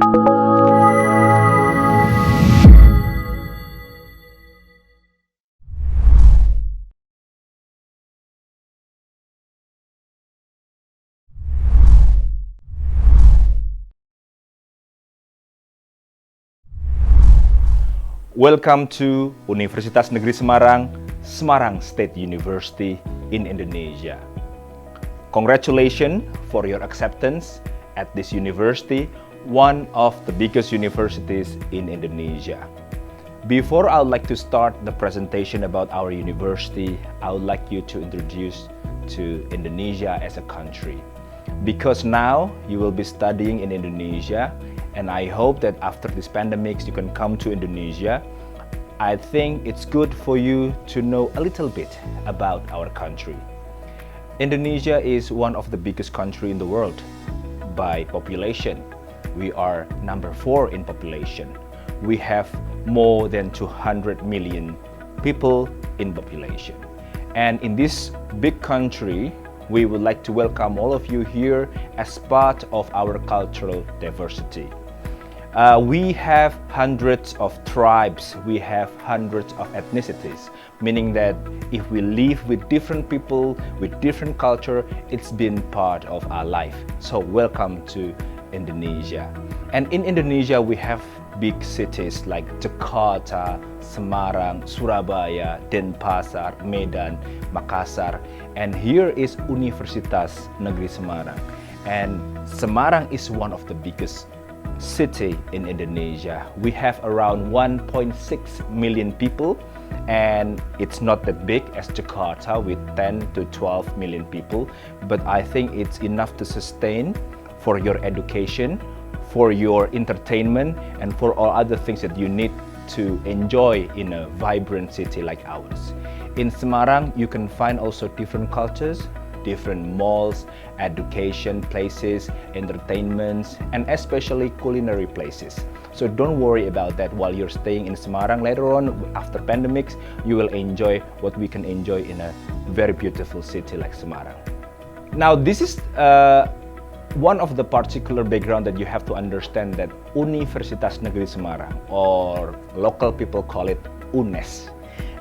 Welcome to Universitas Negeri Semarang, Semarang State University in Indonesia. Congratulations for your acceptance at this university, one of the biggest universities in Indonesia. Before I would like to start the presentation about our university, I would like you to introduce to Indonesia as a country. Because now you will be studying in Indonesia, and I hope that after this pandemic you can come to Indonesia. I think it's good for you to know a little bit about our country. Indonesia is one of the biggest countries in the world by population. We are number 4 in population. We have more than 200 million people in population. And in this big country, we would like to welcome all of you here as part of our cultural diversity. We have hundreds of tribes, we have hundreds of ethnicities, meaning that if we live with different people, with different culture, it's been part of our life. So welcome to Indonesia. And in Indonesia, we have big cities like Jakarta, Semarang, Surabaya, Denpasar, Medan, Makassar. And here is Universitas Negeri Semarang. And Semarang is one of the biggest city in Indonesia. We have around 1.6 million people, and it's not that big as Jakarta with 10 to 12 million people, but I think it's enough to sustain for your education, for your entertainment, and for all other things that you need to enjoy in a vibrant city like ours. In Semarang, you can find also different cultures, different malls, education places, entertainments, and especially culinary places. So don't worry about that while you're staying in Semarang. Later on, after pandemics, you will enjoy what we can enjoy in a very beautiful city like Semarang. Now, this is one of the particular background that you have to understand, that Universitas Negeri Semarang, or local people call it UNNES.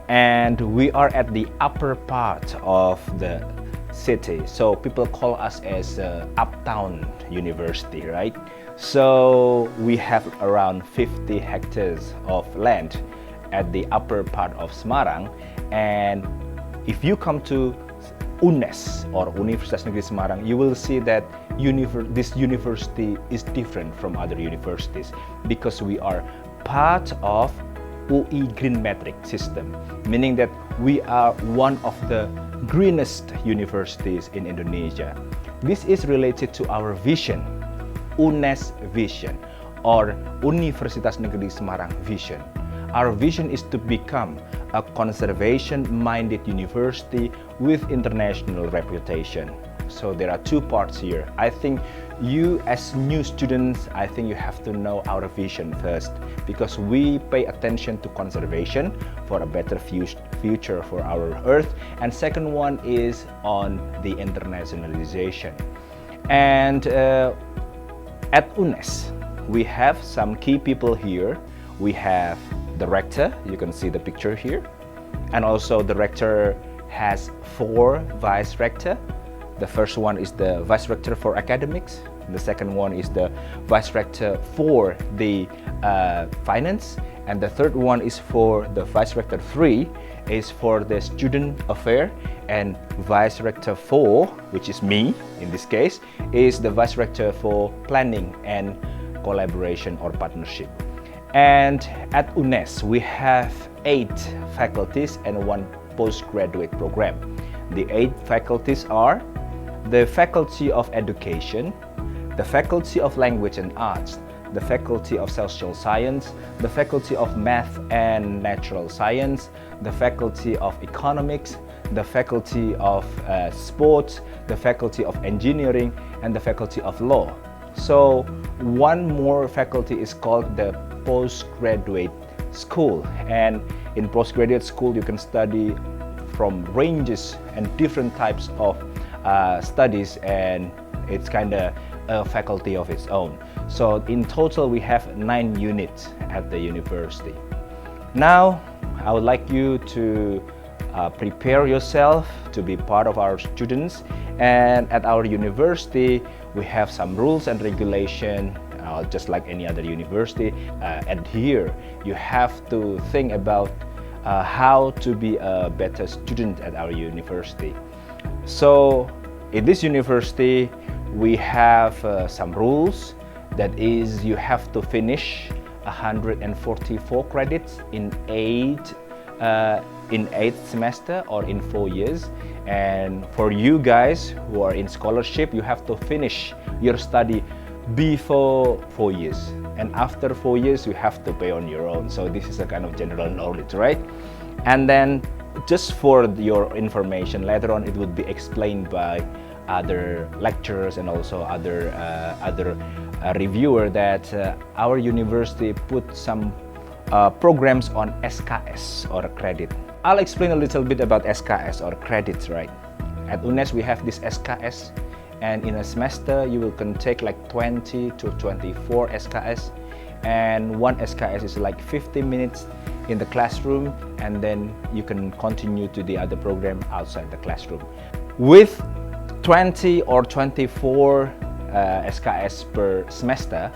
And we are at the upper part of the city, so people call us as uptown university, right? So we have around 50 hectares of land at the upper part of Semarang, and if you come to UNNES or Universitas Negeri Semarang, you will see that this university is different from other universities because we are part of UI Green Metric system, meaning that we are one of the greenest universities in Indonesia. This is related to our vision, UNNES vision, or Universitas Negeri Semarang vision. Our vision is to become a conservation-minded university with international reputation. So there are two parts here. I think you as new students, I think you have to know our vision first, because we pay attention to conservation for a better future for our earth. And second one is on the internationalization. And at UNNES, we have some key people here. We have the rector, you can see the picture here. And also the rector has 4 vice rector. The first one is the Vice Rector for Academics. The second one is the Vice Rector for the Finance. And the third one is for the Vice Rector 3 is for the Student Affair. And Vice Rector 4, which is me in this case, is the Vice Rector for Planning and Collaboration or Partnership. And at UNNES, we have 8 faculties and 1 postgraduate program. The 8 faculties are the Faculty of Education, the Faculty of Language and Arts, the Faculty of Social Science, the Faculty of Math and Natural Science, the Faculty of Economics, the Faculty of Sports, the Faculty of Engineering, and the Faculty of Law. So one more faculty is called the Postgraduate School, and in postgraduate school you can study from ranges and different types of studies, and it's kind of a faculty of its own. So in total, we have 9 units at the university. Now, I would like you to prepare yourself to be part of our students. And at our university, we have some rules and regulation, just like any other university. Adhere. You have to think about how to be a better student at our university. So in this university, we have some rules. That is, you have to finish 144 credits in eight semester or in 4 years. And for you guys who are in scholarship, you have to finish your study before 4 years, and after 4 years you have to pay on your own. So this is a kind of general knowledge, right? And then just for your information, later on it would be explained by other lecturers and also other reviewer that our university put some programs on SKS or credit. I'll explain a little bit about SKS or credits, right? At UNNES we have this SKS, and in a semester you can take like 20 to 24 SKS, and one SKS is like 50 minutes in the classroom, and then you can continue to the other program outside the classroom. With 20 or 24 SKS per semester,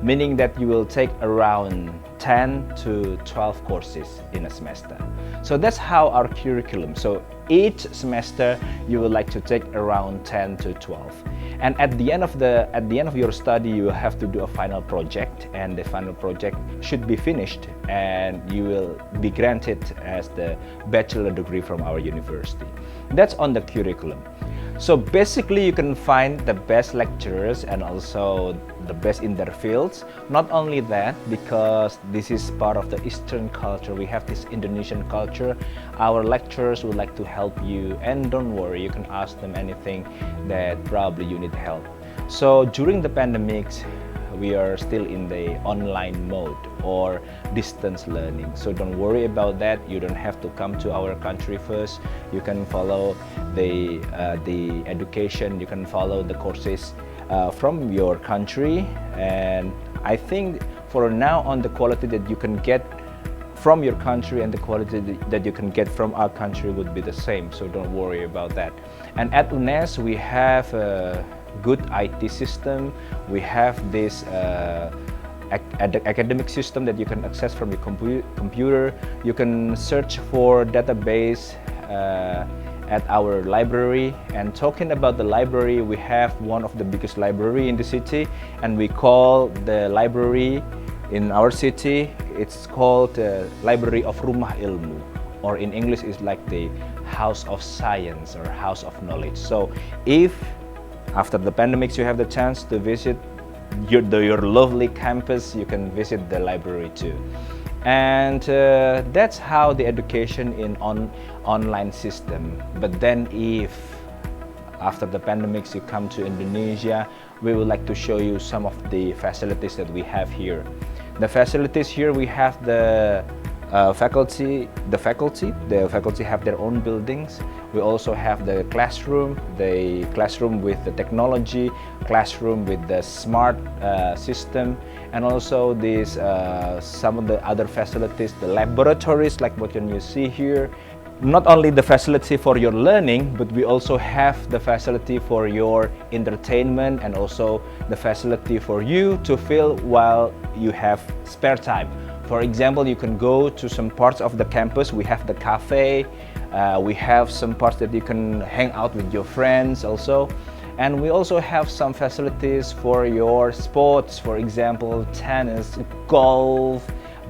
meaning that you will take around 10 to 12 courses in a semester. So that's how our curriculum. So each semester you would like to take around 10 to 12. And at the end of your study, you will have to do a final project, and the final project should be finished, and you will be granted as the bachelor degree from our university. That's on the curriculum. So basically you can find the best lecturers and also the best in their fields. Not only that, because this is part of the Eastern culture, we have this Indonesian culture, our lecturers would like to help you, and don't worry, you can ask them anything that probably you need help. So during the pandemics, we are still in the online mode or distance learning. So don't worry about that. You don't have to come to our country first. You can follow the education. You can follow the courses from your country. And I think for now on, the quality that you can get from your country and the quality that you can get from our country would be the same. So don't worry about that. And at UNNES we have a good IT system. We have this academic system that you can access from your computer. You can search for database at our library. And talking about the library, we have one of the biggest library in the city, and we call the library in our city, it's called Library of Rumah Ilmu, or in English it's like the House of Science or House of Knowledge. So if after the pandemics you have the chance to visit your lovely campus, you can visit the library too. And that's how the education in online system. But then if after the pandemics you come to Indonesia, we would like to show you some of the facilities that we have here. The facilities here, we have the faculty have their own buildings. We also have the classroom with the technology, classroom with the smart system, and also these some of the other facilities, the laboratories like what you see here. Not only the facility for your learning, but we also have the facility for your entertainment, and also the facility for you to feel while you have spare time. For example, you can go to some parts of the campus. We have the cafe, we have some parts that you can hang out with your friends also. And we also have some facilities for your sports, for example, tennis, golf,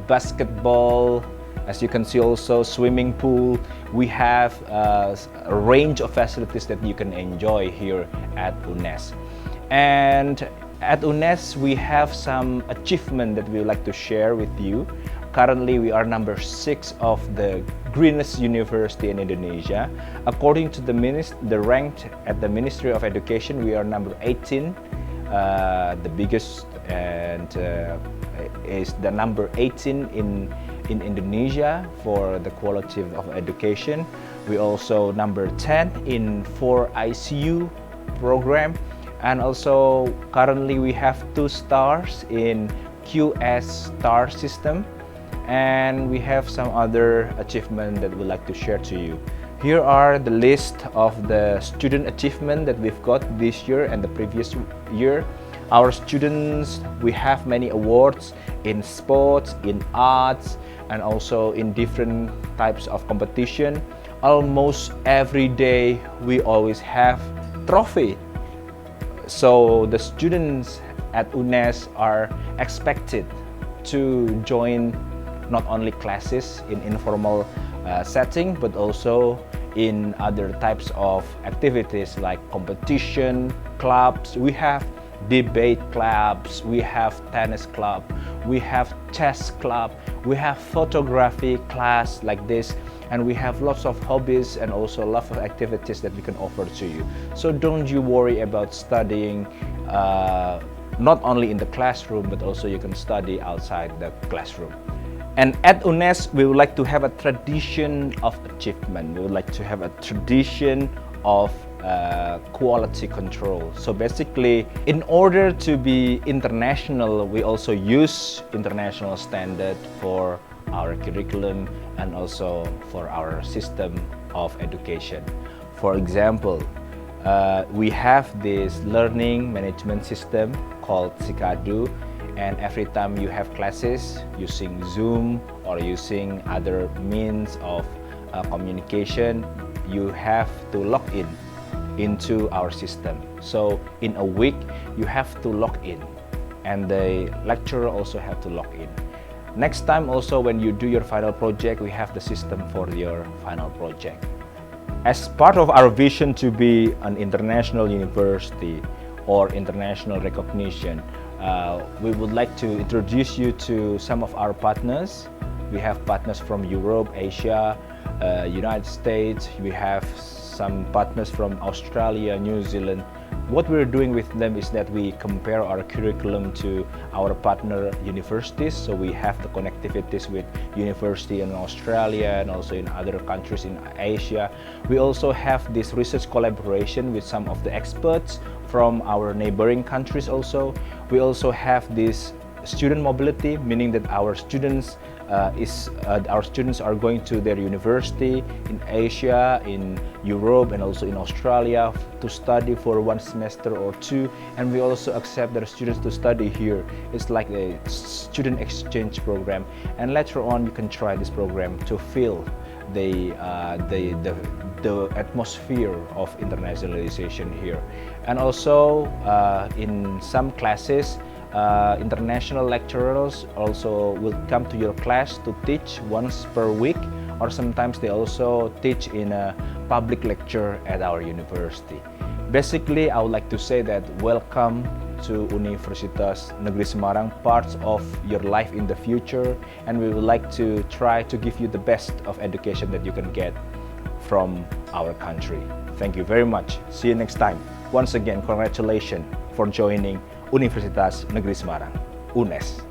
basketball. As you can see also, swimming pool. We have a range of facilities that you can enjoy here at UNNES. And at UNNES, we have some achievement that we would like to share with you. Currently, we are number 6 of the greenest university in Indonesia. According to the ranked at the Ministry of Education, we are number 18, the biggest, and is the number 18 in Indonesia for the quality of education. We also number 10 in 4 ICU program. And also currently we have 2 stars in QS star system, and we have some other achievement that we'd like to share to you. Here are the list of the student achievement that we've got this year and the previous year. Our students, we have many awards in sports, in arts, and also in different types of competition. Almost every day we always have trophy. So the students at UNNES are expected to join not only classes in informal setting, but also in other types of activities like competition, clubs. We have debate clubs, we have tennis club, we have chess club, we have photography class like this, and we have lots of hobbies and also a lot of activities that we can offer to you. So don't you worry about studying not only in the classroom, but also you can study outside the classroom. And at UNNES, we would like to have a tradition of achievement. We would like to have a tradition of quality control. So basically, in order to be international, we also use international standard for our curriculum and also for our system of education. For example, we have this learning management system called Sikadu, and every time you have classes using Zoom or using other means of communication, you have to log in into our system. So in a week, you have to log in, and the lecturer also have to log in. Next time also, when you do your final project, we have the system for your final project. As part of our vision to be an international university or international recognition, we would like to introduce you to some of our partners. We have partners from Europe, Asia, United States. We have some partners from Australia, New Zealand. What we're doing with them is that we compare our curriculum to our partner universities. So we have the connectivities with university in Australia and also in other countries in Asia. We also have this research collaboration with some of the experts from our neighboring countries also. We also have this student mobility, meaning that our students are going to their university in Asia, in Europe, and also in Australia to study for 1 semester or 2, and we also accept their students to study here. It's like a student exchange program, and later on you can try this program to feel the atmosphere of internationalization here. And also in some classes, international lecturers also will come to your class to teach once per week, or sometimes they also teach in a public lecture at our university. Basically, I would like to say that welcome to Universitas Negeri Semarang, parts of your life in the future, and we would like to try to give you the best of education that you can get from our country. Thank you very much. See you next time. Once again, congratulations for joining Universitas Negeri Semarang, UNNES.